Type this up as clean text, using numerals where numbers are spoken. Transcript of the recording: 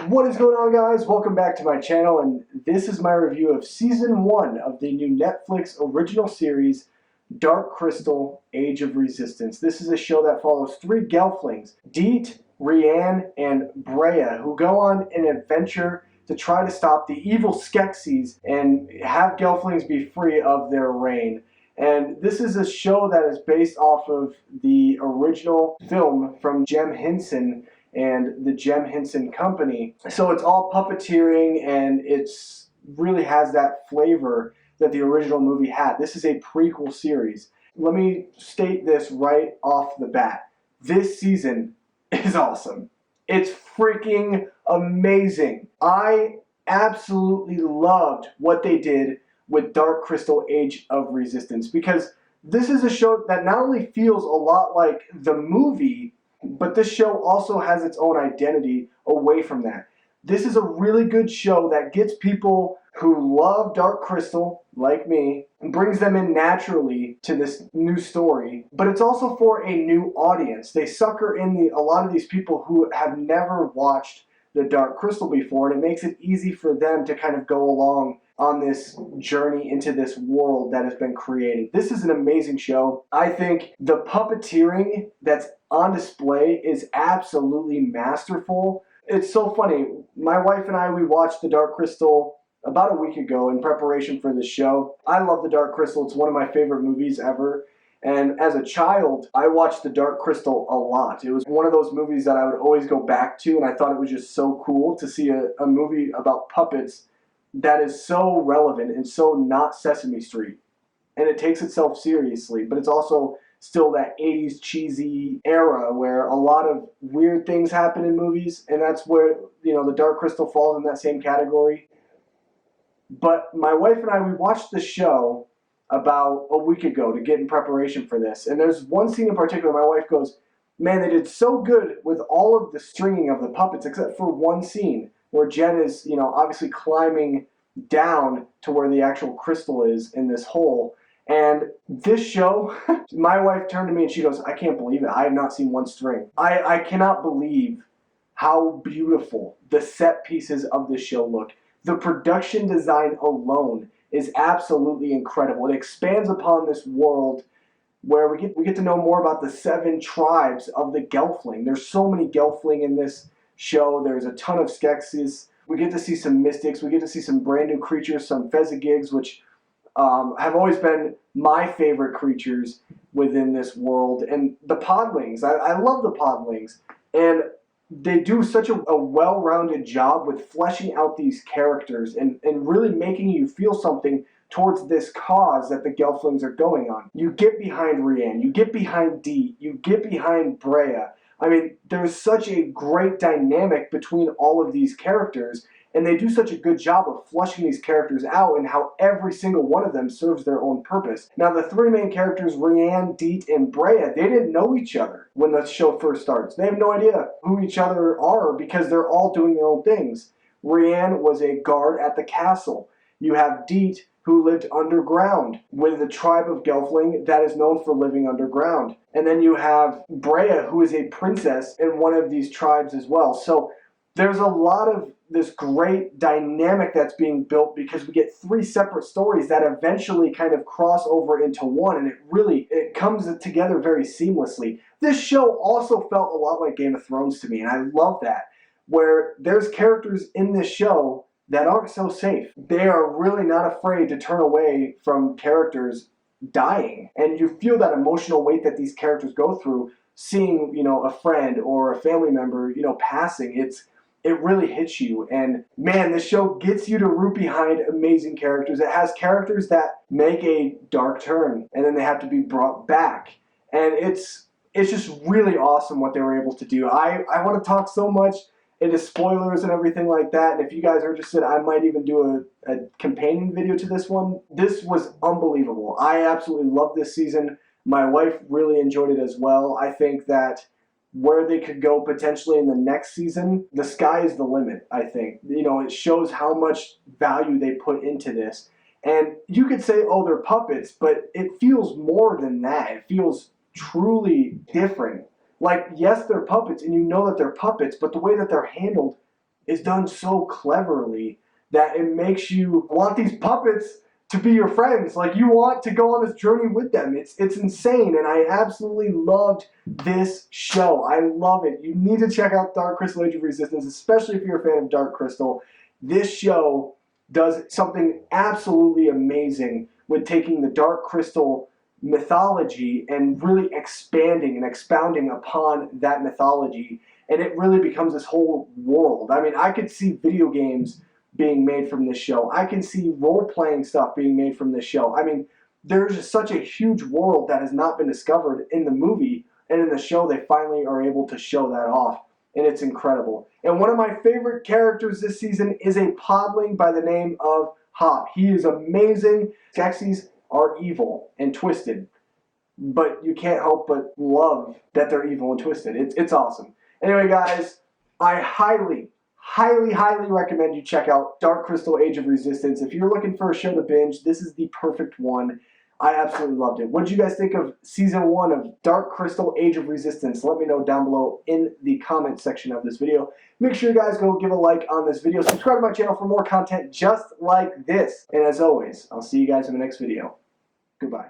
What is going on, guys? Welcome back to my channel, and this is my review of Season 1 of the new Netflix original series, Dark Crystal: Age of Resistance. This is a show that follows three Gelflings, Deet, Rianne, and Breya, who go on an adventure to try to stop the evil Skeksis and have Gelflings be free of their reign. And this is a show that is based off of the original film from Jim Henson and the Jim Henson Company. So it's all puppeteering, and it's really has that flavor that the original movie had. This is a prequel series. Let me state this right off the bat. This season is awesome. It's freaking amazing. I absolutely loved what they did with Dark Crystal: Age of Resistance, because this is a show that not only feels a lot like the movie, but this show also has its own identity away from that. This is a really good show that gets people who love Dark Crystal, like me, and brings them in naturally to this new story. But it's also for a new audience. They sucker in a lot of these people who have never watched the Dark Crystal before, and it makes it easy for them to kind of go along on this journey into this world that has been created. This is an amazing show. I think the puppeteering that's on display is absolutely masterful. It's so funny. My wife and I, we watched The Dark Crystal about a week ago in preparation for this show. I love The Dark Crystal. It's one of my favorite movies ever. And as a child, I watched The Dark Crystal a lot. It was one of those movies that I would always go back to, and I thought it was just so cool to see a movie about puppets that is so relevant and so not Sesame Street. And it takes itself seriously, but it's also still that 80s cheesy era where a lot of weird things happen in movies, and that's where, The Dark Crystal falls in that same category. But my wife and I, we watched the show about a week ago to get in preparation for this, and there's one scene in particular. My wife goes, "Man, they did so good with all of the stringing of the puppets except for one scene where Jen is, obviously climbing down to where the actual crystal is in this hole." And this show, my wife turned to me and she goes, "I can't believe it. I have not seen one string." I cannot believe how beautiful the set pieces of this show look. The production design alone is absolutely incredible. It expands upon this world where we get to know more about the 7 tribes of the Gelfling. There's so many Gelfling in this show. There's a ton of Skeksis. We get to see some mystics. We get to see some brand new creatures, some Fezzigigs, which have always been my favorite creatures within this world. And the Podlings. I love the Podlings. And they do such a well-rounded job with fleshing out these characters and really making you feel something towards this cause that the Gelflings are going on. You get behind Rianne. You get behind Deet. You get behind Breya. I mean, there's such a great dynamic between all of these characters, and they do such a good job of flushing these characters out and how every single one of them serves their own purpose. Now, the 3 main characters, Rianne, Deet, and Breya, they didn't know each other when the show first starts. They have no idea who each other are because they're all doing their own things. Rianne was a guard at the castle. You have Deet, who lived underground with the tribe of Gelfling that is known for living underground. And then you have Breya, who is a princess in one of these tribes as well. So there's a lot of this great dynamic that's being built because we get 3 separate stories that eventually kind of cross over into one, and it comes together very seamlessly. This show also felt a lot like Game of Thrones to me, and I love that, where there's characters in this show that aren't so safe. They are really not afraid to turn away from characters dying, and you feel that emotional weight that these characters go through, seeing, a friend or a family member, passing. It really hits you, and man, this show gets you to root behind amazing characters. It has characters that make a dark turn, and then they have to be brought back, and it's just really awesome what they were able to do. I want to talk so much into spoilers and everything like that, and if you guys are interested, I might even do a companion video to this one. This was unbelievable. I absolutely loved this season. My wife really enjoyed it as well. I think that where they could go potentially in the next season, the sky is the limit, I think. It shows how much value they put into this. And you could say, oh, they're puppets, but it feels more than that. It feels truly different. Like, yes, they're puppets, and you know that they're puppets, but the way that they're handled is done so cleverly that it makes you want these puppets to be your friends. Like, you want to go on this journey with them. It's insane, and I absolutely loved this show. I love it. You need to check out Dark Crystal Age of Resistance, especially if you're a fan of Dark Crystal. This show does something absolutely amazing with taking the Dark Crystal mythology and really expanding and expounding upon that mythology, and it really becomes this whole world. I mean, I could see video games being made from this show. I can see role-playing stuff being made from this show. I mean, there's just such a huge world that has not been discovered in the movie, and in the show they finally are able to show that off, and it's incredible. And one of my favorite characters this season is a podling by the name of Hop. He is amazing. Skeksis are evil and twisted, but you can't help but love that they're evil and twisted. It's awesome. Anyway, guys, I highly recommend you check out Dark Crystal Age of Resistance. If you're looking for a show to binge, this is the perfect one. I absolutely loved it. What did you guys think of Season 1 of Dark Crystal Age of Resistance? Let me know down below in the comment section of this video. Make sure you guys go give a like on this video. Subscribe to my channel for more content just like this. And as always, I'll see you guys in the next video. Goodbye.